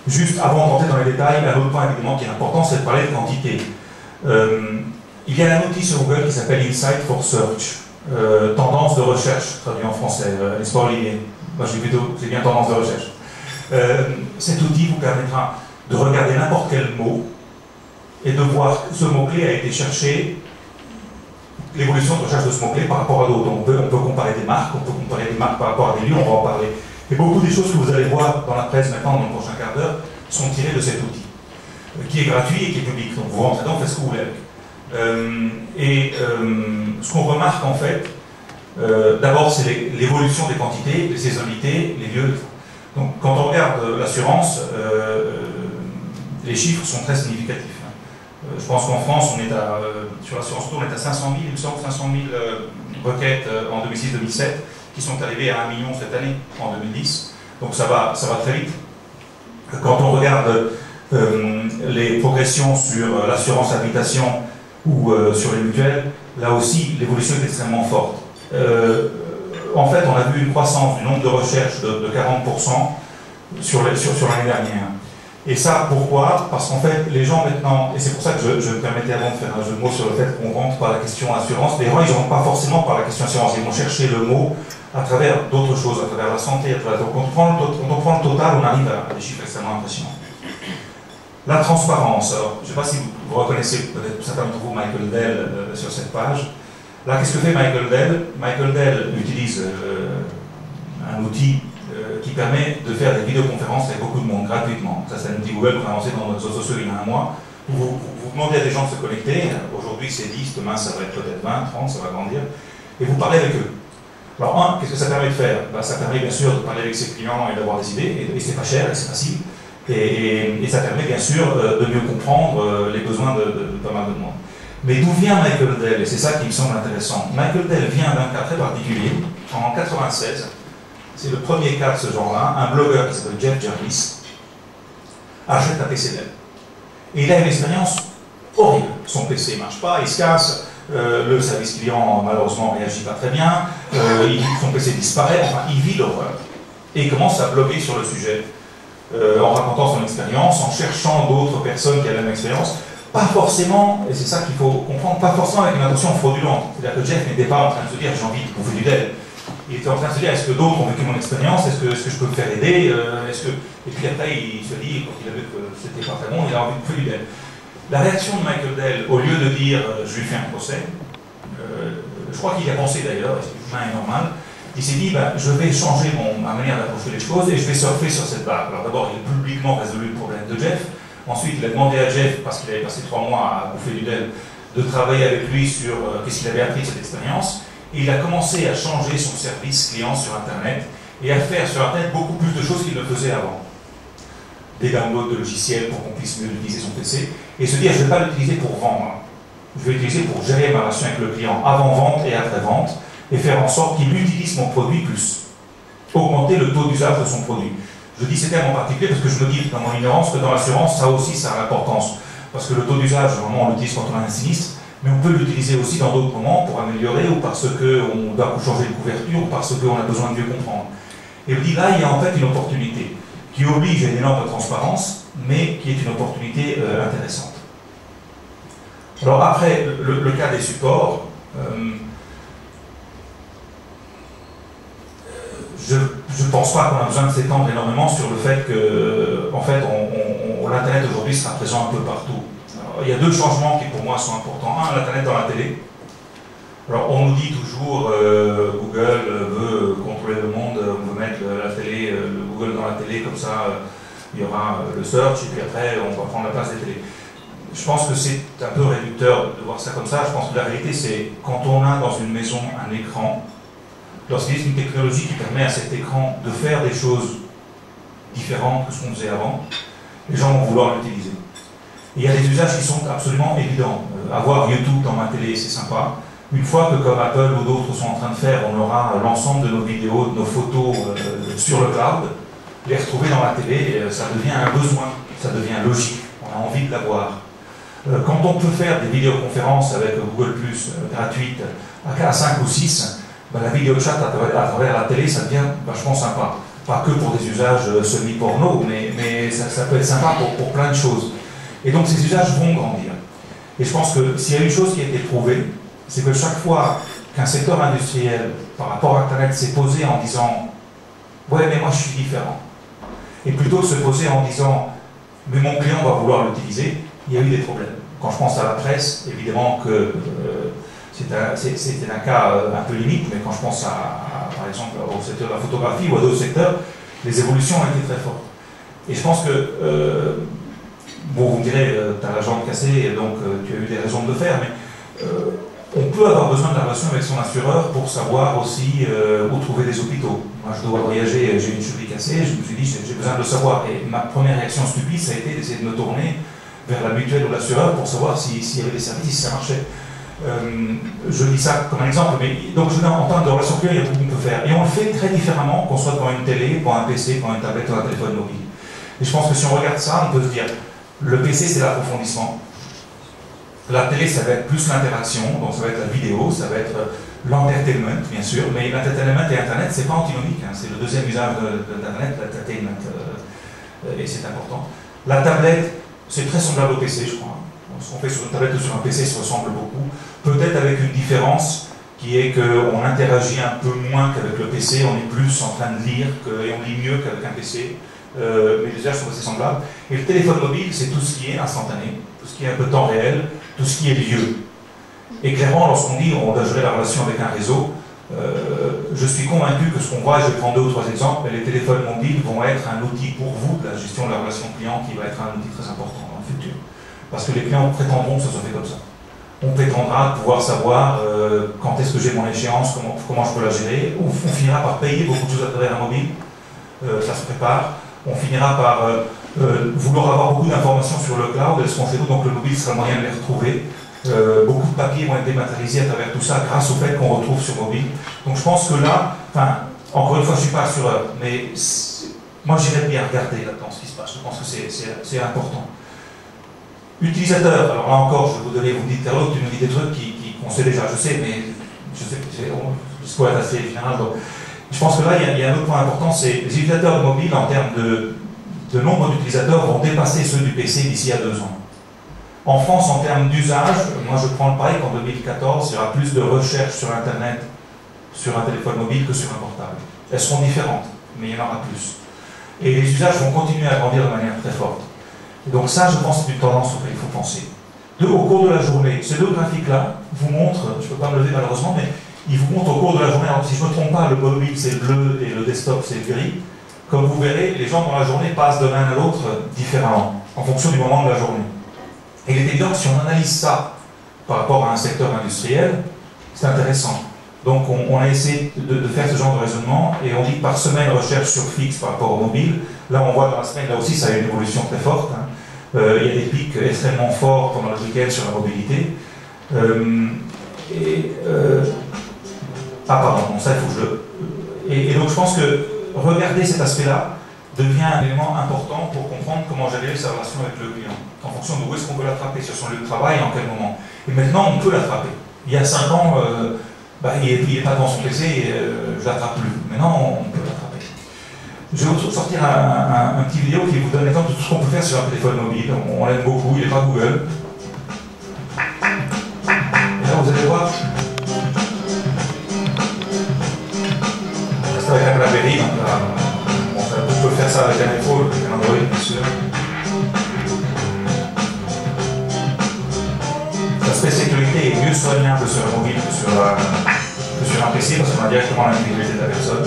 Juste avant d'entrer dans les détails, un autre point évidemment qui est important, c'est de parler de quantité. Il y a un outil sur Google qui s'appelle Insight for Search, tendance de recherche, traduit en français, n'est-ce pas Olivier? Moi je dis plutôt, c'est bien tendance de recherche. Cet outil vous permettra de regarder n'importe quel mot et de voir que ce mot-clé a été cherché, l'évolution de recherche de ce mot-clé par rapport à d'autres. On peut comparer des marques, on peut comparer des marques par rapport à des lieux, on va en parler. Et beaucoup des choses que vous allez voir dans la presse maintenant, dans le prochain quart d'heure, sont tirées de cet outil, qui est gratuit et qui est public. Donc vous rentrez dedans, faites ce que vous voulez avec. Ce qu'on remarque en fait, d'abord c'est l'évolution des quantités, les saisonnalités, les lieux. Donc quand on regarde l'assurance, les chiffres sont très significatifs. Je pense qu'en France, on est sur l'assurance auto, on est à 500 000, il me semble, 500 000 requêtes en 2006-2007, qui sont arrivées à 1 million cette année, en 2010. Donc ça va très vite. Quand on regarde les progressions sur l'assurance habitation ou sur les mutuelles, là aussi, l'évolution est extrêmement forte. En fait, on a vu une croissance du nombre de recherches de 40% sur l'année dernière. Et ça, pourquoi? Parce qu'en fait, les gens maintenant, et c'est pour ça que je me permettais avant de faire un jeu de mots sur le fait qu'on rentre par la question assurance, les gens, ils ne rentrent pas forcément par la question assurance, ils vont chercher le mot à travers d'autres choses, à travers la santé, à travers... Donc, quand on prend le total, on arrive à des chiffres extrêmement impressionnants. La transparence, alors, je ne sais pas si vous reconnaissez peut-être certains d'entre vous Michael Dell sur cette page. Là, qu'est-ce que fait Michael Dell? Michael Dell utilise un outil qui permet de faire des vidéoconférences avec beaucoup de monde gratuitement. Ça, c'est un outil Google qu'on a lancé dans notre réseau social il y a un mois. Vous demandez à des gens de se connecter. Aujourd'hui, c'est 10, demain, ça va être peut-être 20, 30, ça va grandir. Et vous parlez avec eux. Alors, qu'est-ce que ça permet de faire? Ça permet bien sûr de parler avec ses clients et d'avoir des idées. Et c'est pas cher, et c'est facile. Et ça permet bien sûr de mieux comprendre les besoins de pas mal de monde. Mais d'où vient Michael Dell? Et c'est ça qui me semble intéressant. Michael Dell vient d'un cas très particulier. En 1996, c'est le premier cas de ce genre-là, un blogueur qui s'appelle Jeff Jarvis achète un PC Dell. Et il a une expérience horrible. Son PC ne marche pas, il se casse, le service client malheureusement ne réagit pas très bien, son PC disparaît, enfin il vit l'horreur. Et il commence à bloguer sur le sujet, en racontant son expérience, en cherchant d'autres personnes qui ont la même expérience. Pas forcément, et c'est ça qu'il faut comprendre, pas forcément avec une intention fraudulente. C'est-à-dire que Jeff n'était pas en train de se dire j'ai envie de bouffer du Dell. Il était en train de se dire est-ce que d'autres ont vécu mon expérience, est-ce que je peux me faire aider, et puis après il se dit, quand il a vu que c'était pas très bon, il a envie de bouffer du Dell. La réaction de Michael Dell, au lieu de dire je lui fais un procès, je crois qu'il y a pensé d'ailleurs, et c'est humain et normal, il s'est dit je vais changer ma manière d'approcher les choses et je vais surfer sur cette vague. Alors d'abord il a publiquement résolu le problème de Jeff, ensuite il a demandé à Jeff, parce qu'il avait passé 3 mois à bouffer du Dell, de travailler avec lui sur qu'est-ce qu'il avait appris de cette expérience. Et il a commencé à changer son service client sur Internet et à faire sur Internet beaucoup plus de choses qu'il ne faisait avant. Des downloads de logiciels pour qu'on puisse mieux utiliser son PC et se dire je ne vais pas l'utiliser pour vendre, je vais l'utiliser pour gérer ma relation avec le client avant-vente et après-vente et faire en sorte qu'il utilise mon produit plus, augmenter le taux d'usage de son produit. Je dis ces termes en particulier parce que je me dis dans mon ignorance que dans l'assurance, ça aussi ça a l'importance. Parce que le taux d'usage, normalement on l'utilise quand on a un sinistre, mais on peut l'utiliser aussi dans d'autres moments pour améliorer ou parce qu'on doit changer de couverture ou parce qu'on a besoin de mieux comprendre. Et je dis là, il y a en fait une opportunité qui oblige à une énorme transparence, mais qui est une opportunité intéressante. Alors après, le cas des supports, je ne pense pas qu'on a besoin de s'étendre énormément sur le fait que, en fait, l'Internet aujourd'hui sera présent un peu partout. Alors, il y a 2 changements qui pour moi sont importants. Un, l'Internet dans la télé. Alors on nous dit toujours Google veut contrôler le monde, on veut mettre la télé, le Google dans la télé, comme ça il y aura le search et puis après on va prendre la place des télés. Je pense que c'est un peu réducteur de voir ça comme ça. Je pense que la réalité c'est quand on a dans une maison un écran, lorsqu'il y a une technologie qui permet à cet écran de faire des choses différentes que ce qu'on faisait avant, les gens vont vouloir l'utiliser. Il y a des usages qui sont absolument évidents. Avoir YouTube dans ma télé, c'est sympa. Une fois que, comme Apple ou d'autres sont en train de faire, on aura l'ensemble de nos vidéos, de nos photos sur le cloud, les retrouver dans la télé, ça devient un besoin, ça devient logique, on a envie de l'avoir. Quand on peut faire des vidéoconférences avec Google+, gratuites, à 5 ou 6, la vidéo chat à travers la télé, ça devient vachement sympa. pas que pour des usages semi-porno, mais ça peut être sympa pour plein de choses. Et donc ces usages vont grandir. Et je pense que s'il y a une chose qui a été prouvée, c'est que chaque fois qu'un secteur industriel, par rapport à Internet, s'est posé en disant « Ouais, mais moi je suis différent », et plutôt que de se poser en disant « Mais mon client va vouloir l'utiliser », il y a eu des problèmes. Quand je pense à la presse, évidemment que c'était un cas un peu limite, mais quand je pense par exemple au secteur de la photographie ou à d'autres secteurs, les évolutions ont été très fortes. Et je pense que, bon, vous me direz, tu as la jambe cassée, donc tu as eu des raisons de le faire, mais on peut avoir besoin de la relation avec son assureur pour savoir aussi où trouver des hôpitaux. Moi, je dois voyager, j'ai une cheville cassée, je me suis dit, j'ai besoin de le savoir. Et ma première réaction stupide, ça a été d'essayer de me tourner vers la mutuelle ou l'assureur pour savoir s'il y avait des services, si ça marchait. Je dis ça comme un exemple, mais donc en termes de relation client, il y a beaucoup qu'on peut faire. Et on le fait très différemment, qu'on soit devant une télé, devant un PC, devant une tablette ou un téléphone mobile. Et je pense que si on regarde ça, on peut se dire, le PC c'est l'approfondissement. La télé, ça va être plus l'interaction, donc ça va être la vidéo, ça va être l'entertainment, bien sûr, mais l'entertainment et Internet, c'est pas antinomique, hein, c'est le deuxième usage d'Internet, l'entertainment, et c'est important. La tablette, c'est très semblable au PC, je crois. Ce qu'on fait sur une tablette ou sur un PC se ressemble beaucoup, peut-être avec une différence qui est qu'on interagit un peu moins qu'avec le PC, on est plus en train de lire et on lit mieux qu'avec un PC, mais les usages sont assez semblables. Et le téléphone mobile, c'est tout ce qui est instantané, tout ce qui est un peu temps réel, tout ce qui est lieu. Et clairement, lorsqu'on dit on doit gérer la relation avec un réseau, je suis convaincu que ce qu'on voit, je vais prendre 2 ou 3 exemples, les téléphones mobiles vont être un outil pour vous, la gestion de la relation client, qui va être un outil très important dans le futur. Parce que les clients prétendront que ça se fait comme ça. On prétendra pouvoir savoir quand est-ce que j'ai mon échéance, comment je peux la gérer. On finira par payer beaucoup de choses à travers un mobile, ça se prépare. On finira par vouloir avoir beaucoup d'informations sur le cloud, elles seront chez nous, donc le mobile sera le moyen de les retrouver. Beaucoup de papiers vont être dématérialisés à travers tout ça grâce au fait qu'on retrouve sur mobile. Donc je pense que là, encore une fois, je ne suis pas assureur, mais moi j'irais bien regarder là-dedans ce qui se passe. Je pense que c'est important. Utilisateur, alors là encore, je vais vous donner, vous me dites, Carlo, tu nous dis des trucs qu'on sait déjà, je sais, mais je sais, c'est quoi être assez général. Donc, je pense que là, il y a un autre point important, c'est les utilisateurs de mobile, en termes de nombre d'utilisateurs, vont dépasser ceux du PC d'ici à 2 ans. En France, en termes d'usage, moi je prends le pari qu'en 2014, il y aura plus de recherches sur Internet, sur un téléphone mobile que sur un portable. Elles seront différentes, mais il y en aura plus. Et les usages vont continuer à grandir de manière très forte. Et donc ça, je pense que c'est une tendance auquel il faut penser. Au cours de la journée, ces 2 graphiques-là vous montrent, je ne peux pas me lever malheureusement, mais ils vous montrent au cours de la journée, alors si je ne me trompe pas, le mobile c'est le bleu et le desktop c'est le gris. Comme vous verrez, les gens dans la journée passent de l'un à l'autre différemment, en fonction du moment de la journée. Et il est évident que si on analyse ça par rapport à un secteur industriel, c'est intéressant. Donc on a essayé de faire ce genre de raisonnement, et on dit que par semaine recherche sur fixe par rapport au mobile. Là on voit dans la semaine, là aussi ça a une évolution très forte. Hein. Il y a des pics extrêmement forts pendant le week-end sur la mobilité. Pardon, ça il faut que je... Et donc je pense que regarder cet aspect-là devient un élément important pour comprendre comment gérer sa relation avec le client, en fonction de où est-ce qu'on peut l'attraper, sur son lieu de travail, en quel moment. Et maintenant, on peut l'attraper. Il y a 5 ans, il n'est pas devant son PC, je ne l'attrape plus. Maintenant, on peut l'attraper. Je vais vous sortir un petit vidéo qui vous donne l'exemple de tout ce qu'on peut faire sur un téléphone mobile. On l'aime beaucoup, il n'est pas Google. Et là, vous allez voir... C'est avec un BlackBerry, donc là, on peut faire ça avec un iPhone, avec un Android, bien sûr. L'aspect sécurité est mieux soignable sur un mobile que sur un PC, parce qu'on a directement l'intégrité de la personne.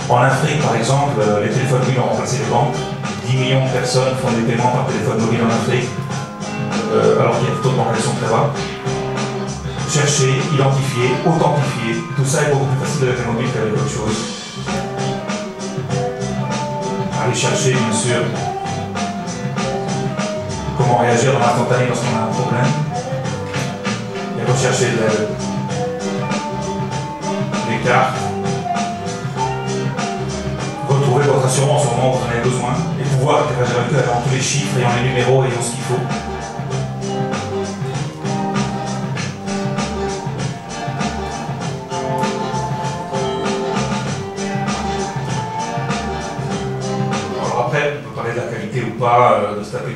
En Afrique, par exemple, les téléphones mobiles ont remplacé les banques. 10 millions de personnes font des paiements par téléphone mobile en Afrique, alors qu'il y a des taux de bancarisation très bas. Chercher, identifier, authentifier, tout ça est beaucoup plus facile avec un mobile qu'avec autre chose. Aller chercher, bien sûr, comment réagir dans l'instantané lorsqu'on a un problème. Et rechercher les cartes. Retrouver votre assurance au moment où vous en avez besoin. Et pouvoir interagir avec eux ayant tous les chiffres, ayant les numéros, ayant ce qu'il faut. parler de la qualité ou pas de cette application.